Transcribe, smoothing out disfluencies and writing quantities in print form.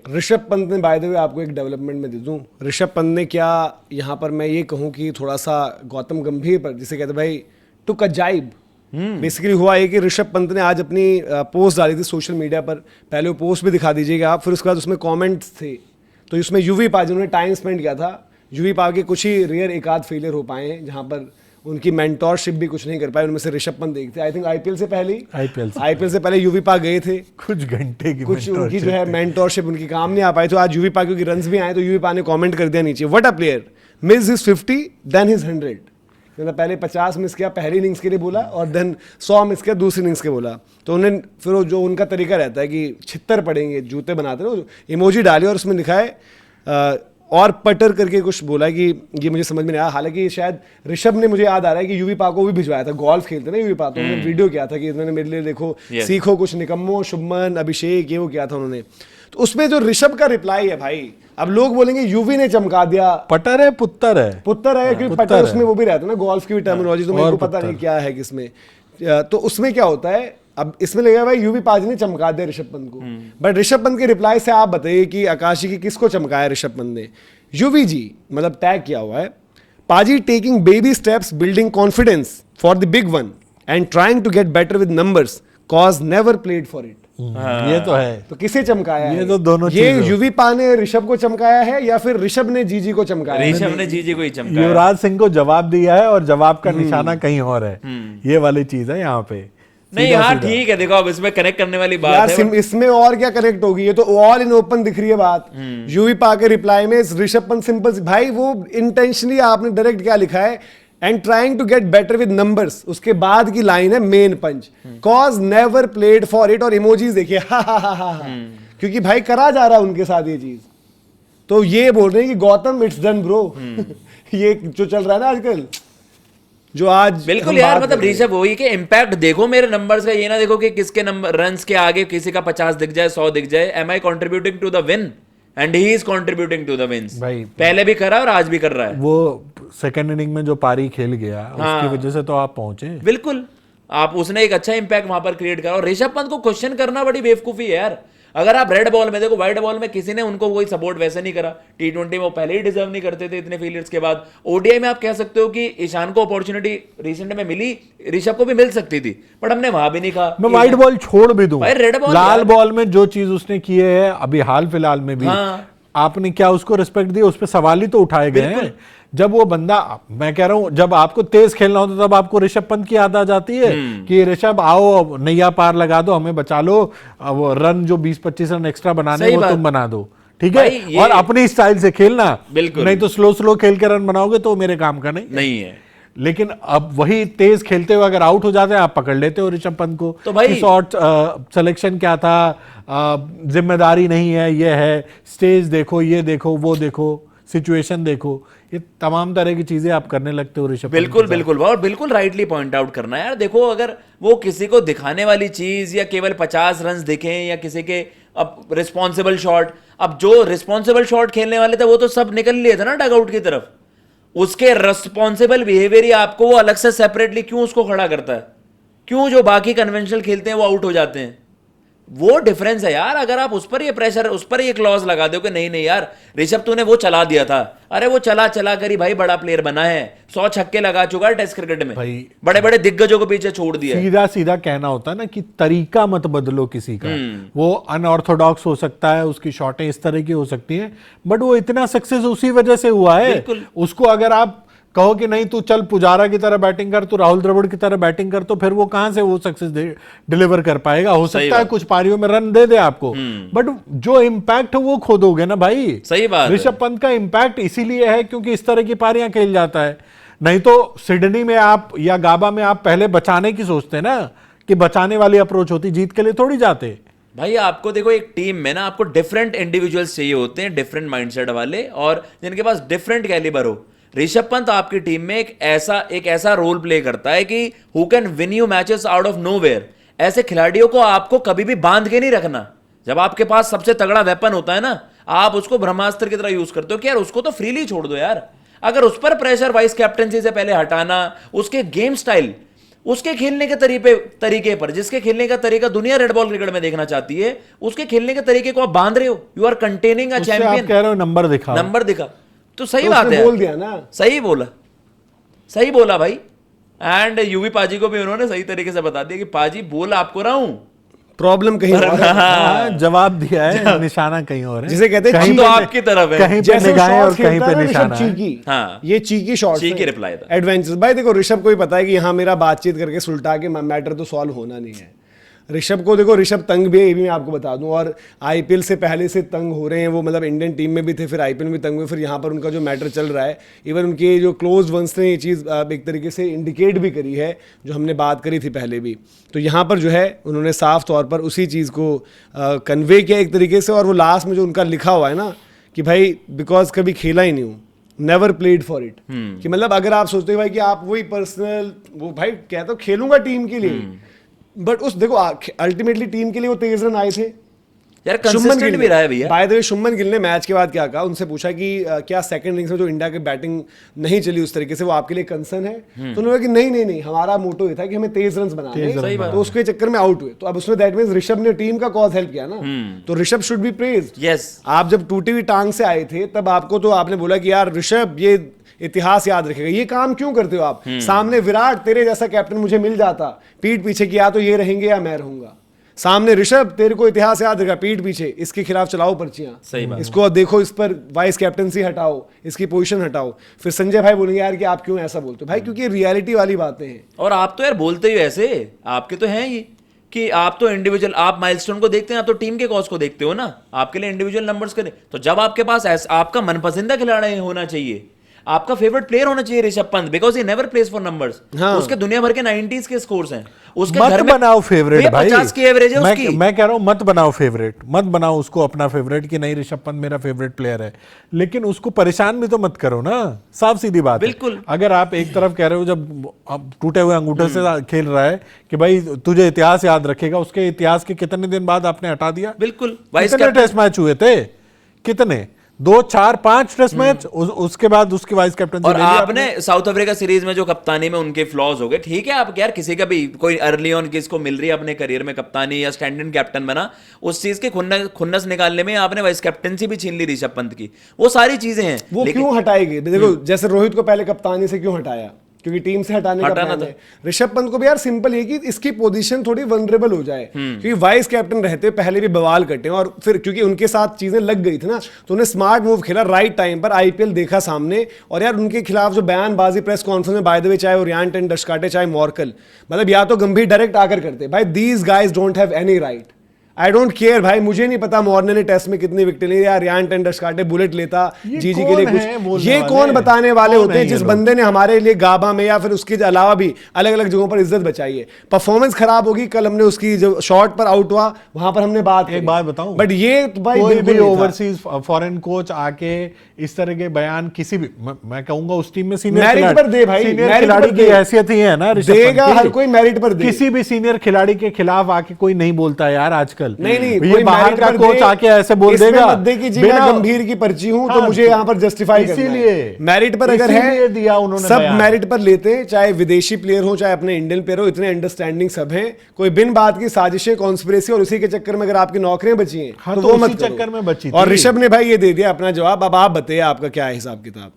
ऋषभ पंत ने by the way आपको एक डेवलपमेंट में दे दूं, ऋषभ पंत ने क्या यहाँ पर मैं ये कहूँ कि थोड़ा सा गौतम गंभीर पर जिसे कहते भाई टुक अ जाइब। बेसिकली हुआ ये कि ऋषभ पंत ने आज अपनी पोस्ट डाली थी सोशल मीडिया पर, पहले वो पोस्ट भी दिखा दीजिएगा आप, फिर उसके बाद उसमें कमेंट्स थे, तो उसमें यूवी पा जिन्होंने टाइम स्पेंड किया था, यूवी पा के कुछ ही रेयर एक आध फेलियर हो पाए हैं जहाँ पर उनकी मेंटोरशिप भी कुछ नहीं कर पाए, उनमें से ऋषभ पंत देखते आई थिंक आईपीएल से पहले यूवी पा गए थे, कुछ घंटे की कुछ उनकी जो है मेंटोरशिप उनकी काम नहीं आ पाई, तो आज यूवी पा क्योंकि रन्स भी आए तो यूवी पा ने कमेंट कर दिया नीचे, what a player, miss his 50 then his 100, मतलब पहले 50 मिस किया पहली इनिंग्स के लिए बोला और देन 100 मिस किया दूसरी इनिंग्स के बोला, तो उन्हें फिर वो जो उनका तरीका रहता है कि छित्तर पड़ेंगे जूते बनाते हैं, इमोजी डाली और उसमें लिखा है और पटर करके कुछ बोला कि ये मुझे समझ में नहीं आया, हालांकि शायद ऋषभ ने, मुझे याद आ रहा है कि यूवी पा को भी भिजवाया था, गोल्फ खेलते ना यूवी पा, तो उन्होंने वीडियो किया था कि इन्होंने मेरे लिए देखो सीखो कुछ निकम्मो, शुभमन अभिषेक ये वो किया था उन्होंने, तो उसमें जो ऋषभ का रिप्लाई है भाई, अब लोग बोलेंगे यूवी ने चमका दिया, पटर है पुत्तर है क्योंकि पटर उसमें वो भी रहता है ना, गोल्फ की भी टर्मिनोलॉजी तो मेरे को पता नहीं क्या है किसमें, तो उसमें क्या होता है, अब इसमें लगेगा भाई यूवी पाजी ने चमका दिया ऋषभ पंत को, बट ऋषभ पंत के रिप्लाई से आप बताइए कि आकाशी की किसको चमकाया ऋषभ पंत ने, यूवी जी मतलब टैग किया हुआ है, पाजी taking baby steps building confidence for the big one and trying to get better with numbers cause never played for it. ये तो है, तो किसे चमकाया ये तो दोनों ये यूवी पा ने ऋषभ को चमकाया है या फिर ऋषभ ने जीजी को चमकाया है? ऋषभ ने जीजी को ही चमकाया। युवराज सिंह को जवाब दिया है और जवाब का निशाना कहीं और है, ये वाली चीज है यहाँ पे। नहीं हाँ ठीक है, देखो अब इसमें कनेक्ट करने वाली बात है, इसमें और क्या कनेक्ट होगी, ये तो ऑल इन ओपन दिख रही है बात। यूवी पा के रिप्लाई में ऋषभ पंत सिंपल भाई वो इंटेंशनली आपने डायरेक्ट क्या लिखा है, and trying to get better with numbers, उसके बाद की लाइन है main punch, cause never played for it, और इमोजीज देखिए क्योंकि भाई करा जा रहा है उनके साथ ये चीज, तो ये बोल रहे हैं कि गौतम इट्स डन ब्रो, ये जो चल रहा है ना आजकल, जो आज बिल्कुल यार, मतलब ऋषभ वही के इम्पैक्ट देखो मेरे नंबर्स का, ये ना देखो कि किसके नंबर रन्स के आगे किसी का 50 दिख जाए 100 दिख जाए, am I contributing to the win and he is contributing to the wins, पहले भी करा और आज भी कर रहा है। वो सेकंड इनिंग में जो पारी खेल गया उसकी वजह से तो आप पहुंचे, बिल्कुल आप, उसने एक अच्छा इंपैक्ट वहां पर क्रिएट करा, और ऋषभ पंत को क्वेश्चन करना बड़ी बेवकूफी है यार। अगर आप रेड बॉल में देखो, व्हाइट बॉल में किसी ने उनको कोई सपोर्ट वैसे नहीं करा, टी20 में वो पहले ही डिजर्व नहीं करते थे इतने फेलियर्स के बाद, ओडीआई में आप कह सकते हो कि ईशान को अपॉर्चुनिटी रिसेंट में मिली, ऋषभ को भी मिल सकती थी, बट हमने वहां भी नहीं कहा। मैं व्हाइट बॉल छोड़ भी दूं, रेड बॉल लाल बॉल में जो चीज उसने की है अभी हाल फिलहाल में भी, आपने क्या उसको रिस्पेक्ट दी, उस पर सवाल ही तो उठाए गए हैं। जब वो बंदा, मैं कह रहा हूं जब आपको तेज खेलना होता तब आपको ऋषभ पंत की याद आ जाती है कि ऋषभ आओ नैया पार लगा दो, हमें बचा लो, वो रन जो 20-25 रन एक्स्ट्रा बनाने वो तुम बना दो, ठीक है, और अपनी स्टाइल से खेलना, नहीं तो स्लो खेल के रन बनाओगे तो मेरे काम का नहीं है। लेकिन अब वही तेज खेलते हुए अगर आउट हो जाते हैं आप पकड़ लेते हो ऋषभ पंत को, तो भाई शॉट सिलेक्शन क्या था, जिम्मेदारी नहीं है, ये है, स्टेज देखो, ये देखो, वो देखो, सिचुएशन देखो, ये तमाम तरह की चीजें आप करने लगते हो ऋषभ। बिल्कुल और बिल्कुल राइटली पॉइंट आउट करना है यार। देखो अगर वो किसी को दिखाने वाली चीज या केवल 50 रन दिखें या किसी के अब रिस्पॉन्सिबल शॉट, अब जो रिस्पॉन्सिबल शॉट खेलने वाले थे वो तो सब निकल लिए थे ना डगआउट की तरफ, उसके रिस्पॉन्सिबल बिहेवियर ही आपको वो अलग से सेपरेटली क्यों उसको खड़ा करता है, क्यों जो बाकी कन्वेंशनल खेलते हैं वो आउट हो जाते हैं, वो डिफरेंस है यार। अगर आप उस पर ये प्रेशर, उस पर ये क्लॉज लगा दो कि नहीं यार ऋषभ तूने वो चला दिया था, अरे वो चला कर ही भाई बड़ा प्लेयर बना है, 100 छक्के लगा चुका है टेस्ट क्रिकेट में, भाई बड़े बड़े दिग्गजों को पीछे छोड़ दिया। सीधा कहना होता है ना कि तरीका मत बदलो किसी का, वो अनऑर्थोडॉक्स हो सकता है, उसकी शॉटें इस तरह की हो सकती हैं, बट वो इतना सक्सेस उसी वजह से हुआ है। उसको अगर आप कहो कि नहीं तू चल पुजारा की तरह बैटिंग कर, तू राहुल द्रविड़ की तरह बैटिंग कर, तो फिर वो कहां से वो सक्सेस डिलीवर कर पाएगा। हो सकता है कुछ पारियों में रन दे आपको, बट जो इंपैक्ट वो खो दोगे ना भाई। सही बात। ऋषभ पंत का इंपैक्ट इसीलिए है क्योंकि इस तरह की पारियां खेल जाता है, नहीं तो सिडनी में आप या गाबा में आप पहले बचाने की सोचते ना, कि बचाने वाली अप्रोच होती, जीत के लिए थोड़ी जाते भाई। आपको देखो एक टीम में ना आपको डिफरेंट इंडिविजुअल्स चाहिए होते हैं, डिफरेंट माइंडसेट वाले, और जिनके पास डिफरेंट कैलिबर हो। ऋषभ पंत आपकी टीम में एक ऐसा रोल प्ले करता है कि who can win you matches out of nowhere. ऐसे खिलाड़ियों को आपको कभी भी बांध के नहीं रखना। जब आपके पास सबसे तगड़ा वेपन होता है ना, आप उसको ब्रह्मास्त्र की तरह यूज करते हो कि यार उसको तो फ्रीली छोड़ दो यार। अगर उस पर प्रेशर वाइस कैप्टनसी से पहले हटाना, उसके गेम स्टाइल, उसके खेलने के तरीके पर, जिसके खेलने का तरीका दुनिया रेड बॉल क्रिकेट में देखना चाहती है, उसके खेलने के तरीके को आप बांध रहे हो। You are containing a champion. कह रहे हो नंबर दिखा, तो सही तो बात उसने है, बोल दिया ना, सही बोला भाई। एंड यूवी पाजी को भी उन्होंने सही तरीके से बता दिया कि पाजी बोल आपको रहा हूं, प्रॉब्लम कहीं और है। हाँ, जवाब दिया है, निशाना कहीं और है, जिसे कहते हैं हम तो आपकी तरफ है। कहीं पे निगाहें और कहीं पे निशाना है। चीकी, हाँ, ये चीकी शॉट्स चीकी रिप्लाई था। एडवेंचर्स भाई देखो, ऋषभ को भी पता है कि यहाँ मेरा बातचीत करके सुलटा के मैटर तो सॉल्व होना नहीं है। ऋषभ को देखो, ऋषभ तंग भी है, ये भी मैं आपको बता दूं, और आईपीएल से पहले से तंग हो रहे हैं वो, मतलब इंडियन टीम में भी थे, फिर आईपीएल में भी तंग हुए, फिर यहाँ पर उनका जो मैटर चल रहा है, इवन उनके जो क्लोज वंस ने ये चीज़ एक तरीके से इंडिकेट भी करी है, जो हमने बात करी थी पहले भी। तो यहाँ पर जो है उन्होंने साफ तौर पर उसी चीज़ को कन्वे किया एक तरीके से, और वो लास्ट में जो उनका लिखा हुआ है ना कि भाई बिकॉज कभी खेला ही नहीं हूँ, नेवर प्लेड फॉर इट, कि मतलब अगर आप सोचते हो भाई कि आप वही पर्सनल, वो भाई कहता हूँ खेलूंगा टीम के लिए, बट उस देखो अल्टीमेटली टीम के लिए वो 23 रन आए थे यार, कंसिस्टेंट भी रहा है भैया। By the way Shubman Gill ने मैच के बाद क्या कहा, उनसे पूछा कि क्या सेकंड इनिंग्स में जो इंडिया की बैटिंग नहीं चली उस तरीके से, वो आपके लिए कंसर्न है? तो उन्होंने कहा कि नहीं, हमारा मोटो ये था कि हमें 23 रन बनाने हैं, तो उसके चक्कर में आउट हुए। तो अब उसमें दैट मींस ऋषभ ने टीम का कॉज हेल्प किया ना, तो Rishabh should be praised. Yes, आप जब टूटी हुई टांग से आए थे तब आपको, तो आपने बोला कि यार ऋषभ ये इतिहास याद रखेगा, ये काम क्यों करते हो आप? सामने विराट तेरे जैसा कैप्टन मुझे मिल जाता, पीठ पीछे किया तो ये रहेंगे या मैं रहूंगा। सामने ऋषभ, तेरे को इतिहास याद रखेगा, पीठ पीछे इसके खिलाफ चलाओ पर्चियां, सही बात, इसको देखो, इस पर वाइस कैप्टनसी हटाओ, इसकी पोजीशन हटाओ। फिर संजय भाई बोलेंगे यार कि आप क्यों ऐसा बोलते हो? भाई क्योंकि ये रियलिटी वाली बातें हैं। और आप तो यार बोलते ही ऐसे, आपके तो हैं ये कि आप तो इंडिविजुअल, आप माइलस्टोन को देखते हैं, आप तो टीम के कॉज को देखते हो ना, आपके लिए इंडिविजुअल नंबर्स करें। तो जब आपके पास आपका मनपसंदीदा खिलाड़ी होना चाहिए, आपका फेवरेट प्लेयर होना चाहिए Rishabh Pant, because he never place for numbers. उसके दुनिया भर के 90s के स्कोर्स हैं, उसके मत घर में बनाओ फेवरेट भाई, 50 की एवरेज है उसकी। मैं कह रहा हूं मत बनाओ फेवरेट, मत बनाओ उसको अपना फेवरेट कि नहीं ऋषभ पंत मेरा फेवरेट प्लेयर है, लेकिन उसको परेशान भी तो मत करो ना, साफ सीधी बात है। बिल्कुल। अगर आप एक तरफ कह रहे हो, जब आप टूटे हुए अंगूठे से खेल रहा है कि भाई तुझे इतिहास याद रखेगा, उसके इतिहास के कितने दिन बाद आपने हटा दिया? बिल्कुल। कितने टेस्ट मैच हुए थे? कितने? 2, 4, 5 टेस्ट मैच, उसके बाद उसकी वाइस कैप्टन। और आपने साउथ अफ्रीका सीरीज में जो कप्तानी में उनके फ्लॉज हो गए, ठीक है, आप यार किसी का भी कोई अर्ली ऑन किसको मिल रही है अपने करियर में कप्तानी या स्टैंड इन कैप्टन बना, उस चीज के खुन्नस निकालने में आपने वाइस कैप्टनसी भी छीन ली ऋषभ पंत की, वो सारी चीजें हैं। वो क्यों हटाएगी? देखो जैसे रोहित को पहले कप्तानी से क्यों हटाया, क्योंकि टीम से हटाने का प्लान है। ऋषभ पंत को भी यार सिंपल है कि इसकी पोजीशन थोड़ी वनरेबल हो जाए, क्योंकि वाइस कैप्टन रहते पहले भी बवाल कटे, और फिर क्योंकि उनके साथ चीजें लग गई थी ना, तो उन्हें स्मार्ट मूव खेला राइट टाइम पर, आईपीएल देखा सामने, और यार उनके खिलाफ जो बयानबाजी प्रेस कॉन्फ्रेंस में बाय द वे, चाहे वो रियान टेन डशकाटे चाहे मॉर्कल, मतलब या तो गंभीर डायरेक्ट आकर करते, भाई these guys don't have any right, I don't care भाई, मुझे नहीं पता मॉर्ने ने टेस्ट में कितनी विकेट ली, यार रियान टेन डशकाटे बुलेट लेता जीजी के लिए कुछ, ये कौन बताने वाले होते हैं? जिस बंदे ने हमारे लिए गाबा में या फिर उसके अलावा भी अलग अलग जगहों पर इज्जत बचाई है। परफॉर्मेंस खराब होगी, कल हमने उसकी जो शॉट पर आउट हुआ वहां पर हमने एक बात बताऊं, बट ये भाई कोई भी ओवरसीज फॉरेन कोच आके इस तरह के बयान किसी भी, मैं कहूंगा उस टीम में सीनियर मेरिट पर दे भाई, सीनियर खिलाड़ी की हैसियत ही है ना, देगा हर कोई मेरिट पर दे। किसी भी सीनियर खिलाड़ी के खिलाफ आके कोई नहीं बोलता यार आजकल, नहीं बाहर का कोच आके ऐसे बोल देगा बिना गंभीर की पर्ची हूं तो मुझे यहाँ पर जस्टिफाई करना है। मेरिट पर अगर है दिया उन्होंने, सब मेरिट पर लेते हैं, चाहे विदेशी प्लेयर हो चाहे अपने इंडियन प्लेयर हो, इतने अंडरस्टैंडिंग सब हैं, कोई बिन बात की साजिशें कॉन्स्पिरेसी और उसी के चक्कर में अगर आपकी नौकरियां बची हैं तो वो मत चक्कर में बची। और ऋषभ ने भाई ये दे दिया अपना जवाब। अब आप बताइए आपका क्या हिसाब किताब?